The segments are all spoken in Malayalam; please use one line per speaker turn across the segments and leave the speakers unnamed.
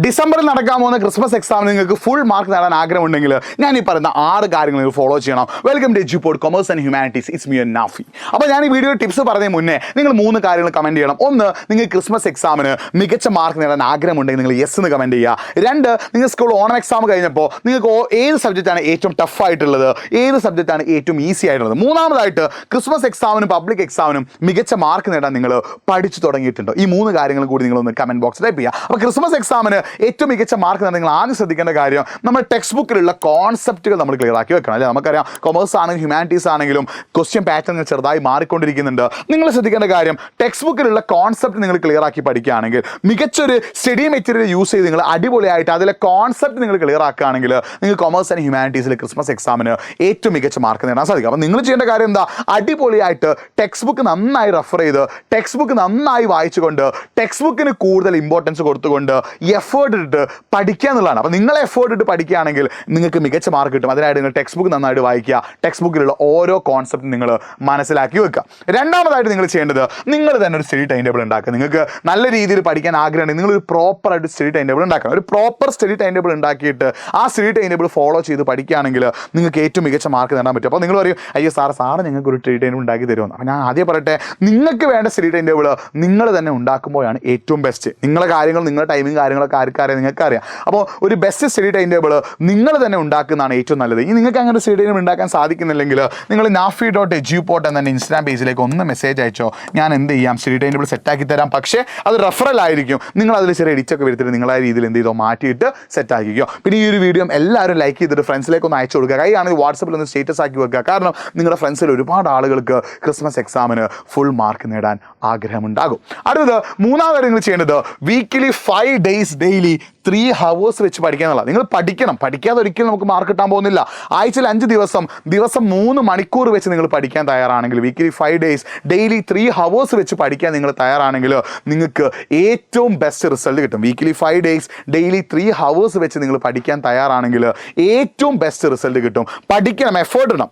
ഡിസംബറിൽ നടക്കാൻ പോകുന്ന ക്രിസ്മസ് എക്സാമിന് നിങ്ങൾക്ക് ഫുൾ മാർക്ക് നേടാൻ ആഗ്രഹമുണ്ടെങ്കിൽ ഞാൻ ഈ പറയുന്ന 6 കാര്യങ്ങൾ നിങ്ങൾ ഫോളോ ചെയ്യണം. Welcome to Edupod commerce and humanities. It's me Nafi. അപ്പോൾ ഞാൻ ഈ വീഡിയോ ടിപ്സ് പറഞ്ഞതിന് മുന്നേ നിങ്ങൾ 3 കാര്യങ്ങൾ കമൻറ്റ് ചെയ്യണം. 1, നിങ്ങൾ ക്രിസ്മസ് എക്സാമിന് മികച്ച മാർക്ക് നേടാൻ ആഗ്രഹമുണ്ടെങ്കിൽ നിങ്ങൾ യെസ് എന്ന് കമൻറ്റ് ചെയ്യുക. 2, നിങ്ങൾ സ്കൂൾ ഓണം എക്സാം കഴിഞ്ഞപ്പോൾ നിങ്ങൾക്ക് ഏത് സബ്ജക്റ്റാണ് ഏറ്റവും ടഫ് ആയിട്ടുള്ളത്, ഏത് സബ്ജക്റ്റാണ് ഏറ്റവും ഈസി ആയിട്ടുള്ളത്. 3ാമതായിട്ട് ക്രിസ്മസ് എക്സാമിനും പബ്ലിക് എക്സാമിനും മികച്ച മാർക്ക് നേടാൻ നിങ്ങൾ പഠിച്ചു തുടങ്ങിയിട്ടുണ്ടോ. ഈ 3 കാര്യങ്ങൾ കൂടി നിങ്ങളൊന്ന് കമൻറ്റ് ബോക്സിൽ ടൈപ്പ് ചെയ്യുക. അപ്പോൾ ക്രിസ്മസ് എക്സാമിന് ഏറ്റവും മികച്ച മാർക്ക് നേടാൻ നിങ്ങൾ ആദ്യം ശ്രദ്ധിക്കേണ്ട കാര്യം നമ്മുടെ ടെക്സ്റ്റ് ബുക്കിലുള്ള കോൺസെപ്റ്റുകൾ നമ്മൾ ക്ലിയർ ആക്കി വെക്കണം. അല്ലേ, നമുക്കറിയാം കൊമേഴ്സ് ആണെങ്കിലും ഹ്യൂമാനിറ്റീസ് ആണെങ്കിലും ക്വസ്റ്റ്യൻ പാറ്റേൺ ചെറുതായി മാറിക്കൊണ്ടിരിക്കുന്നുണ്ട്. നിങ്ങൾ ശ്രദ്ധിക്കേണ്ട കാര്യം ടെക്സ്റ്റ് ബുക്കിലുള്ള കോൺസെപ്റ്റ് നിങ്ങൾ ക്ലിയർ ആക്കി പഠിക്കുകയാണെങ്കിൽ, മികച്ചൊരു സ്റ്റഡി മെറ്റീരിയൽ യൂസ് ചെയ്ത് നിങ്ങൾ അടിപൊളിയായിട്ട് അതിലെ കോൺസെപ്റ്റ് നിങ്ങൾ ക്ലിയർ ആക്കുകയാണെങ്കിൽ നിങ്ങൾ കൊമേഴ്സ് ആൻഡ് ഹ്യൂമാനിറ്റീസിൽ ക്രിസ്മസ് എക്സാമിന് ഏറ്റവും മികച്ച മാർക്ക് നേടാൻ സാധിക്കും. അപ്പോൾ നിങ്ങൾ ചെയ്യേണ്ട കാര്യം എന്താ, അടിപൊളിയായിട്ട് ടെക്സ്റ്റ് ബുക്ക് നന്നായി റെഫർ ചെയ്ത് ടെക്സ്റ്റ് ബുക്ക് നന്നായി വായിച്ചുകൊണ്ട് ടെക്സ്റ്റ് ബുക്കിന് കൂടുതൽ ഇമ്പോർട്ടൻസ് കൊടുത്തുകൊണ്ട് എഫേർട്ട് ഇട്ട് പഠിക്കുക എന്നുള്ളതാണ്. അപ്പോൾ നിങ്ങൾ എഫേർട്ട് ഇട്ട് പഠിക്കുകയാണെങ്കിൽ നിങ്ങൾക്ക് മികച്ച മാർക്ക് കിട്ടും. അതിനായിട്ട് നിങ്ങൾ ടെക്സ്റ്റ് ബുക്ക് നന്നായിട്ട് വായിക്കുക, ടെക്സ്റ്റ് ബുക്കിലുള്ള ഓരോ കോൺസെപ്റ്റും നിങ്ങൾ മനസ്സിലാക്കി വെക്കുക. രണ്ടാമതായിട്ട് നിങ്ങൾ ചെയ്യേണ്ടത്, നിങ്ങൾ തന്നെ ഒരു സ്റ്റഡി ടൈം ടേബിൾ ഉണ്ടാക്കുക. നിങ്ങൾക്ക് നല്ല രീതിയിൽ പഠിക്കാൻ ആഗ്രഹമുണ്ടെങ്കിൽ നിങ്ങളൊരു പ്രോപ്പറായിട്ട് സ്റ്റഡി ടൈം ടേബിൾ ഉണ്ടാക്കണം. ഒരു പ്രോപ്പർ സ്റ്റഡി ടൈം ടേബിൾ ഉണ്ടാക്കിയിട്ട് ആ സ്റ്റഡി ടൈം ടേബിൾ ഫോളോ ചെയ്ത് പഠിക്കുകയാണെങ്കിൽ നിങ്ങൾക്ക് ഏറ്റവും മികച്ച മാർക്ക് നേടാൻ പറ്റും. അപ്പോൾ നിങ്ങൾ പറയും, അയ്യോ സാറ് നിങ്ങൾക്ക് ഒരു സ്റ്റഡി ടൈം ടേബിൾ ഉണ്ടാക്കി തരുമെന്ന്. അപ്പോൾ ഞാൻ ആദ്യം പറയട്ടെ, നിങ്ങൾക്ക് വേണ്ട സ്റ്റഡി ടൈം ടേബിൾ നിങ്ങൾ തന്നെ ഉണ്ടാക്കുമ്പോഴാണ് ഏറ്റവും ബെസ്റ്റ്. നിങ്ങളുടെ കാര്യങ്ങൾ, നിങ്ങളുടെ ടൈമിങ് കാര്യങ്ങളൊക്കെ ആർക്കറിയാം, നിങ്ങൾക്ക് അറിയാം. അപ്പോൾ ഒരു ബെസ്റ്റ് സ്റ്റഡി ടൈം ടേബിൾ നിങ്ങൾ തന്നെ ഉണ്ടാക്കുന്നതാണ് ഏറ്റവും നല്ലത്. ഇനി നിങ്ങൾക്ക് അങ്ങനെ സ്റ്റഡി ടൈം ഉണ്ടാക്കാൻ സാധിക്കുന്നില്ലെങ്കിൽ നിങ്ങൾ nafi.eduport എന്ന ഇൻസ്റ്റാഗ്രാം പേജിലേക്ക് ഒന്ന് മെസ്സേജ് അയച്ചോ. ഞാൻ എന്ത് ചെയ്യാം, സ്റ്റഡി ടൈം ടേബിൾ സെറ്റാക്കി തരാം. പക്ഷേ അത് റെഫറൽ ആയിരിക്കും. നിങ്ങൾ അതിൽ ചെറിയ എഡിറ്റൊക്കെ വരുത്തിട്ട് നിങ്ങളായ രീതിയിൽ എന്ത് ചെയ്തോ മാറ്റിയിട്ട് സെറ്റ് ആക്കിക്കോ. പിന്നെ ഈ ഒരു വീഡിയോ എല്ലാവരും ലൈക്ക് ചെയ്തിട്ട് ഫ്രണ്ട്സിലേക്ക് ഒന്ന് അയച്ചു കൊടുക്കുക. കൈയാണെങ്കിൽ വാട്സപ്പിൽ ഒന്ന് സ്റ്റേറ്റസ് ആക്കി വെക്കുക. കാരണം നിങ്ങളുടെ ഫ്രണ്ട്സിൽ ഒരുപാട് ആളുകൾക്ക് ക്രിസ്മസ് എക്സാമിന് ഫുൾ മാർക്ക് നേടാൻ ആഗ്രഹമുണ്ടാകും. അടുത്തത് 3ാമത് നിങ്ങൾ ചെയ്യേണ്ടത്, വീക്കിലി 5 days ഡെയിലി 3 hours വെച്ച് പഠിക്കുക എന്നുള്ളത്. നിങ്ങൾ പഠിക്കണം. പഠിക്കാതെ ഒരിക്കലും നമുക്ക് മാർക്ക് കിട്ടാൻ പോകുന്നില്ല. ആഴ്ചയിൽ 5 ദിവസം 3 മണിക്കൂർ വെച്ച് നിങ്ങൾ പഠിക്കാൻ തയ്യാറാണെങ്കിൽ, വീക്കിലി 5 days ഡെയിലി 3 hours വെച്ച് പഠിക്കാൻ നിങ്ങൾ തയ്യാറാണെങ്കിൽ നിങ്ങൾക്ക് ഏറ്റവും ബെസ്റ്റ് റിസൾട്ട് കിട്ടും. വീക്കിലി 5 days ഡെയിലി 3 hours വെച്ച് നിങ്ങൾ പഠിക്കാൻ തയ്യാറാണെങ്കിൽ ഏറ്റവും ബെസ്റ്റ് റിസൾട്ട് കിട്ടും. പഠിക്കണം, എഫേർട്ട് ഇടണം.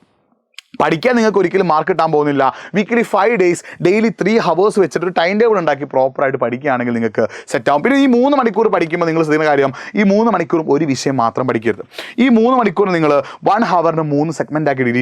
പഠിക്കാൻ നിങ്ങൾക്ക് ഒരിക്കലും മാർക്ക് കിട്ടാൻ പോകുന്നില്ല. വീക്കിലി 5 days ഡെയിലി 3 hours വെച്ചിട്ട് ഒരു ടൈം ടേബിൾ ഉണ്ടാക്കി പ്രോപ്പറായിട്ട് പഠിക്കുകയാണെങ്കിൽ നിങ്ങൾക്ക് സെറ്റ് ആവും. പിന്നെ ഈ 3 മണിക്കൂർ പഠിക്കുമ്പോൾ നിങ്ങൾ ശ്രദ്ധിക്കുന്ന കാര്യം, ഈ 3 മണിക്കൂറും ഒരു വിഷയം മാത്രം പഠിക്കരുത്. ഈ 3 മണിക്കൂർ നിങ്ങൾ 1 hourന് 3 സെഗ്മെൻ്റ് ആക്കി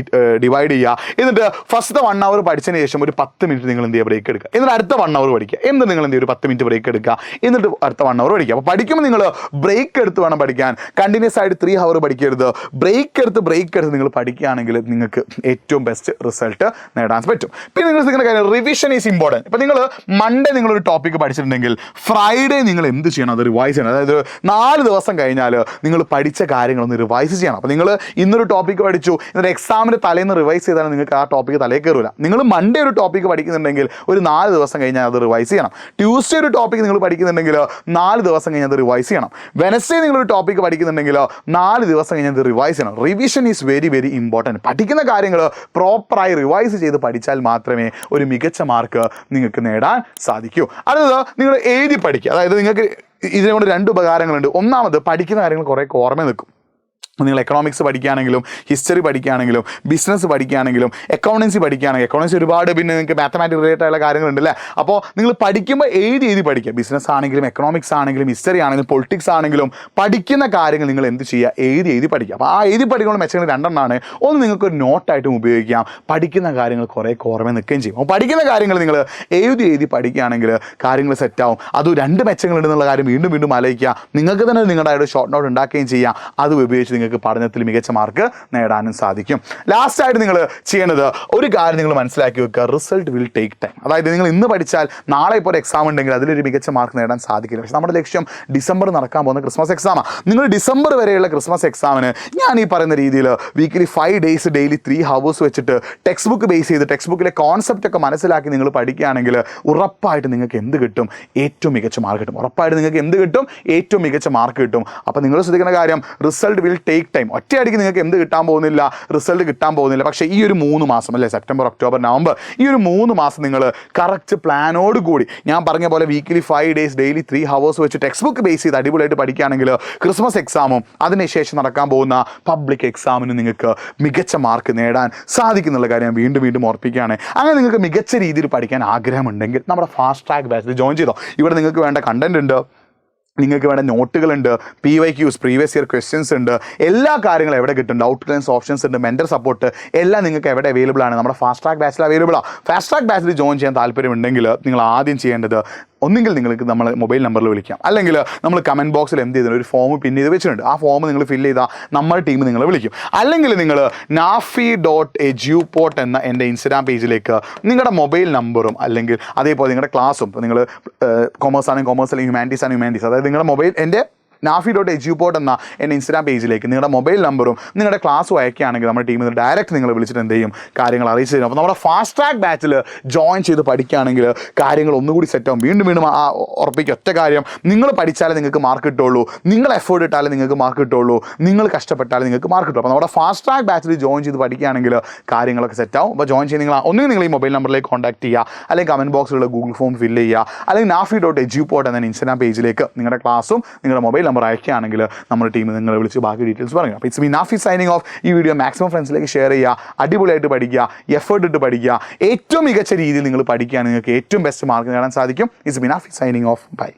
ഡിവൈഡ് ചെയ്യുക. എന്നിട്ട് ഫസ്റ്റ് 1 hour പഠിച്ചതിന് ശേഷം ഒരു 10 മിനിറ്റ് നിങ്ങൾ എന്ത് ചെയ്യുക, ബ്രേക്ക് എടുക്കുക. എന്നിട്ട് അടുത്ത 1 hour പഠിക്കുക. എന്നിട്ട് നിങ്ങൾ എന്ത് ചെയ്യുക, ഒരു 10 മിനിറ്റ് ബ്രേക്ക് എടുക്കുക. എന്നിട്ട് അടുത്ത 1 hour പഠിക്കുക. അപ്പോൾ പഠിക്കുമ്പോൾ നിങ്ങൾ ബ്രേക്ക് എടുത്ത് വേണം പഠിക്കാൻ. കണ്ടിന്യൂസ് ആയിട്ട് 3 hour പഠിക്കരുത്. ബ്രേക്ക് എടുത്ത് നിങ്ങൾ പഠിക്കുകയാണെങ്കിൽ നിങ്ങൾക്ക് ഏറ്റവും ബെസ്റ്റ് റിസൾട്ട് നേടാൻ പറ്റും. പിന്നെ നിങ്ങൾ ശ്രദ്ധിക്കുന്ന കാര്യം, റിവിഷൻ ഈസ് ഇമ്പോർട്ടൻറ്റ്. ഇപ്പോൾ നിങ്ങൾ മൺഡേ നിങ്ങളൊരു ടോപ്പിക്ക് പഠിച്ചിട്ടുണ്ടെങ്കിൽ ഫ്രൈഡേ നിങ്ങൾ എന്ത് ചെയ്യണം, അത് റിവൈസ് ചെയ്യണം. അതായത് 4 ദിവസം കഴിഞ്ഞാൽ നിങ്ങൾ പഠിച്ച കാര്യങ്ങളൊന്ന് റിവൈസ് ചെയ്യണം. അപ്പോൾ നിങ്ങൾ ഇന്നൊരു ടോപ്പിക്ക് പഠിച്ചു, എന്നിട്ട് എക്സാമിന് തലേന്ന് റിവൈസ് ചെയ്താൽ നിങ്ങൾക്ക് ആ ടോപ്പിക്ക് തലേ കയറില്ല. നിങ്ങൾ മൺഡേ ഒരു ടോപ്പിക്ക് പഠിക്കുന്നുണ്ടെങ്കിൽ ഒരു 4 ദിവസം കഴിഞ്ഞാൽ അത് റിവൈസ് ചെയ്യണം. ട്യൂസ്ഡേ ഒരു ടോപ്പിക്ക് നിങ്ങൾ പഠിക്കുന്നുണ്ടെങ്കിൽ 4 ദിവസം കഴിഞ്ഞാൽ അത് റിവൈസ് ചെയ്യണം. വെനസ്ഡേ നിങ്ങളൊരു ടോപ്പിക്ക് പഠിക്കുന്നുണ്ടെങ്കിൽ 4 ദിവസം കഴിഞ്ഞാൽ അത് റിവൈസ് ചെയ്യണം. Revision is very very important. പഠിക്കുന്ന കാര്യങ്ങൾ പ്രോപ്പറായി റിവൈസ് ചെയ്ത് പഠിച്ചാൽ മാത്രമേ ഒരു മികച്ച മാർക്ക് നിങ്ങൾക്ക് നേടാൻ സാധിക്കൂ. അടുത്തത്, നിങ്ങൾ എഴുതി പഠിക്കുക. അതായത് നിങ്ങൾക്ക് ഇതിനെക്കൊണ്ട് 2 ഉപകാരങ്ങളുണ്ട്. ഒന്നാമത്, പഠിക്കുന്ന കാര്യങ്ങൾ കുറേ ഓർമ്മ നിൽക്കും. നിങ്ങൾ എക്കണോമിക്സ് പഠിക്കുകയാണെങ്കിലും ഹിസ്റ്ററി പഠിക്കുകയാണെങ്കിലും ബിസിനസ് പഠിക്കുകയാണെങ്കിലും അക്കൗണ്ടൻസി പഠിക്കുകയാണെങ്കിൽ, അക്കൗണ്ടൻസി ഒരുപാട് പിന്നെ നിങ്ങൾക്ക് മാത്തമാറ്റിക്സ് റിലേറ്റഡ് ആയിട്ടുള്ള കാര്യങ്ങളുണ്ടല്ലേ. അപ്പോൾ നിങ്ങൾ പഠിക്കുമ്പോൾ എഴുതി പഠിക്കുക. ബിസിനസ് ആണെങ്കിലും എക്കണോമിക്സ് ആണെങ്കിലും ഹിസ്റ്ററി ആണെങ്കിലും പൊളിറ്റിക്സ് ആണെങ്കിലും പഠിക്കുന്ന കാര്യങ്ങൾ നിങ്ങൾ എന്ത് ചെയ്യുക, എഴുതി പഠിക്കുക. അപ്പോൾ ആ എഴുതി പഠിക്കുന്ന മെച്ചങ്ങൾ 2 എണ്ണമാണ്. ഒന്ന്, നിങ്ങൾക്കൊരു നോട്ടായിട്ടും ഉപയോഗിക്കാം. പഠിക്കുന്ന കാര്യങ്ങൾ കുറേ ഓർമ്മ നിൽക്കുകയും ചെയ്യും. അപ്പോൾ പഠിക്കുന്ന കാര്യങ്ങൾ നിങ്ങൾ എഴുതി പഠിക്കുകയാണെങ്കിൽ കാര്യങ്ങൾ സെറ്റാവും. അത് 2 മെച്ചങ്ങളുണ്ടെന്നുള്ള കാര്യം വീണ്ടും വീണ്ടും ആലോചിക്കുക. നിങ്ങൾക്ക് തന്നെ നിങ്ങളുടെ ഒരു ഷോർട്ട് നോട്ട് ഉണ്ടാക്കുകയും ചെയ്യാം. അത് ഉപയോഗിച്ച് നിങ്ങൾക്ക് പഠനത്തിൽ മികച്ച മാർക്ക് നേടാനും സാധിക്കും. ലാസ്റ്റായിട്ട് നിങ്ങൾ ചെയ്യേണ്ടത് ഒരു കാര്യം നിങ്ങൾ മനസ്സിലാക്കി വെക്കുക, റിസൾട്ട് വിൽ ടേക്ക് ടൈം. അതായത് നിങ്ങൾ ഇന്ന് പഠിച്ചാൽ നാളെ ഇപ്പോൾ ഒരു എക്സാം ഉണ്ടെങ്കിൽ അതിലൊരു മികച്ച മാർക്ക് നേടാൻ സാധിക്കില്ല. പക്ഷേ നമ്മുടെ ലക്ഷ്യം ഡിസംബർ നടക്കാൻ പോകുന്ന ക്രിസ്മസ് എക്സാമാണ്. നിങ്ങൾ ഡിസംബർ വരെയുള്ള ക്രിസ്മസ് എക്സാമിന് ഞാൻ ഈ പറയുന്ന രീതിയിൽ വീക്കിലി 5 days ഡെയിലി 3 hours വെച്ചിട്ട് ടെക്സ്റ്റ് ബുക്ക് ബേസ് ചെയ്ത് ടെക്സ്റ്റ് ബുക്കിലെ കോൺസെപ്റ്റ് ഒക്കെ മനസ്സിലാക്കി നിങ്ങൾ പഠിക്കുകയാണെങ്കിൽ ഉറപ്പായിട്ട് നിങ്ങൾക്ക് എന്ത് കിട്ടും, ഏറ്റവും മികച്ച മാർക്ക് കിട്ടും. ഉറപ്പായിട്ട് നിങ്ങൾക്ക് എന്ത് കിട്ടും, ഏറ്റവും മികച്ച മാർക്ക് കിട്ടും. അപ്പോൾ നിങ്ങൾ ശ്രദ്ധിക്കുന്ന കാര്യം, റിസൾട്ട് വിൽ ടേക്ക് ടൈം. ഒറ്റയടിക്ക് നിങ്ങൾക്ക് എന്ത് കിട്ടാൻ പോകുന്നില്ല, റിസൾട്ട് കിട്ടാൻ പോകുന്നില്ല. പക്ഷേ ഈ ഒരു 3 മാസം അല്ലേ, സെപ്റ്റംബർ ഒക്ടോബർ നവംബർ, ഈ ഒരു 3 മാസം നിങ്ങൾ കറക്റ്റ് പ്ലാനോട് കൂടി ഞാൻ പറഞ്ഞ പോലെ വീക്കിലി 5 days ഡെയിലി 3 hours വെച്ച് ടെക്സ്റ്റ് ബുക്ക് ബേസ് ചെയ്ത് അടിപൊളിയായിട്ട് പഠിക്കുകയാണെങ്കിൽ ക്രിസ്മസ് എക്സാമും അതിനുശേഷം നടക്കാൻ പോകുന്ന പബ്ലിക് എക്സാമിന് നിങ്ങൾക്ക് മികച്ച മാർക്ക് നേടാൻ സാധിക്കുന്നുള്ള കാര്യം ഞാൻ വീണ്ടും വീണ്ടും ഓർപ്പിക്കുകയാണ്. അങ്ങനെ നിങ്ങൾക്ക് മികച്ച രീതിയിൽ പഠിക്കാൻ ആഗ്രഹമുണ്ടെങ്കിൽ നമ്മുടെ ഫാസ്റ്റ് ട്രാക്ക് ബാച്ചിൽ ജോയിൻ ചെയ്തോ. ഇവിടെ നിങ്ങൾക്ക് വേണ്ട കണ്ടന്റ് ഉണ്ട്, നിങ്ങൾക്ക് വേണ്ട നോട്ടുകളുണ്ട്, PYQs പ്രീവിയസ് ഇയർ ക്വസ്റ്റ്യൻസ് ഉണ്ട്, എല്ലാ കാര്യങ്ങളും എവിടെ കിട്ടും, ഡൗട്ട് ക്ലിയറൻസ് ഓപ്ഷൻസ് ഉണ്ട്, മെൻറ്റർ സപ്പോർട്ട് എല്ലാം നിങ്ങൾക്ക് എവിടെ അവൈലബിൾ ആണ്? നമ്മുടെ ഫാസ്റ്റ് ട്രാക്ക് ബാച്ചിൽ അവൈലബിൾ ആണ്. ഫാസ്റ്റ് ട്രാക്ക് ബാച്ചിൽ ജോയിൻ ചെയ്യാൻ താല്പര്യമുണ്ടെങ്കിൽ നിങ്ങൾ ആദ്യം ചെയ്യേണ്ടത് ഒന്നുകിൽ നിങ്ങൾക്ക് നമ്മൾ മൊബൈൽ നമ്പറിൽ വിളിക്കാം, അല്ലെങ്കിൽ നമ്മൾ കമൻറ്റ് ബോക്സിൽ എന്ത് ചെയ്തിട്ടുണ്ട് ഒരു ഫോം പിൻ ചെയ്ത് വെച്ചിട്ടുണ്ട്. ആ ഫോം നിങ്ങൾ ഫില്ല് ചെയ്താൽ നമ്മുടെ ടീം നിങ്ങളെ വിളിക്കും. അല്ലെങ്കിൽ നിങ്ങൾ nafi.eduport എന്ന എൻ്റെ ഇൻസ്റ്റാഗ്രാം പേജിലേക്ക് നിങ്ങളുടെ മൊബൈൽ നമ്പറും അല്ലെങ്കിൽ അതേപോലെ നിങ്ങളുടെ ക്ലാസ്സും, നിങ്ങൾ കൊമേഴ്സ് ആണെങ്കിൽ കൊമേഴ്സ്, അല്ലെങ്കിൽ ഹ്യൂമാനിറ്റീസ് ആണെങ്കിൽ ഹ്യൂമാനിറ്റീസ്, അതായത് നിങ്ങളുടെ മൊബൈൽ എൻ്റെ nafi.eduport എന്ന എൻ്റെ ഇൻസ്റ്റാഗ്രാം പേജിലേക്ക് നിങ്ങളുടെ മൊബൈൽ നമ്പറും നിങ്ങളുടെ ക്ലാസ്സും അയക്കുകയാണെങ്കിൽ നമ്മുടെ ടീമിൽ നിന്ന് ഡയറക്റ്റ് നിങ്ങൾ വിളിച്ചിട്ട് എന്ത് ചെയ്യും, കാര്യങ്ങൾ അറിയിച്ചു തരും. അപ്പോൾ നമ്മുടെ ഫാസ്റ്റ് ട്രാക്ക് ബാച്ചിൽ ജോയിൻ ചെയ്ത് പഠിക്കുകയാണെങ്കിൽ കാര്യങ്ങൾ ഒന്നുകൂടി സെറ്റാവും. വീണ്ടും വീണ്ടും ഉറപ്പിക്കുക ഒറ്റ കാര്യം, നിങ്ങൾ പഠിച്ചാലേ നിങ്ങൾക്ക് മാർക്ക് കിട്ടുള്ളൂ, നിങ്ങൾ എഫേർട്ട് ഇട്ടാലേ നിങ്ങൾക്ക് മാർക്ക് കിട്ടുള്ളൂ, നിങ്ങൾ കഷ്ടപ്പെട്ടാലേ നിങ്ങൾക്ക് മാർക്ക് കിട്ടും. അപ്പോൾ നമ്മുടെ ഫാസ്റ്റ് ട്രാക്ക് ബാച്ചിൽ ജോയിൻ ചെയ്ത് പഠിക്കുകയാണെങ്കിൽ കാര്യങ്ങളൊക്കെ സെറ്റാവും. അപ്പോൾ ജോയിൻ ചെയ്ത് നിങ്ങൾ ഈ മൊബൈൽ നമ്പറിലേക്ക് കോൺടാക്ട് ചെയ്യുക, അല്ലെങ്കിൽ കമൻറ്റ് ബോക്സിലുള്ള ഗൂഗിൾ ഫോം ഫില്ല് ചെയ്യുക, അല്ലെങ്കിൽ nafi.eduport എന്ന ഇൻസ്റ്റാഗ്രാം പേജിലേക്ക് നിങ്ങളുടെ ക്ലാസ്സും നിങ്ങളുടെ മൊബൈൽ നമ്പർ അയക്കുകയാണെങ്കിൽ നമ്മുടെ ടീം നിങ്ങളെ വിളിച്ച് ബാക്കി ഡീറ്റെയിൽസ് പറയും. അപ്പോൾ it's me Nafi signing of. ഈ വീഡിയോ മാക്സിമം ഫ്രണ്ട്സിലേക്ക് ഷെയർ ചെയ്യുക, അടിപൊളിയായിട്ട് പഠിക്കുക, എഫേർട്ട് ഇട്ട് പഠിക്കുക, ഏറ്റവും മികച്ച രീതിയിൽ നിങ്ങൾ പഠിക്കുകയാണ് നിങ്ങൾക്ക് ഏറ്റവും ബെസ്റ്റ് മാർക്ക് നേടാൻ സാധിക്കും. It's me Nafi signing off. By.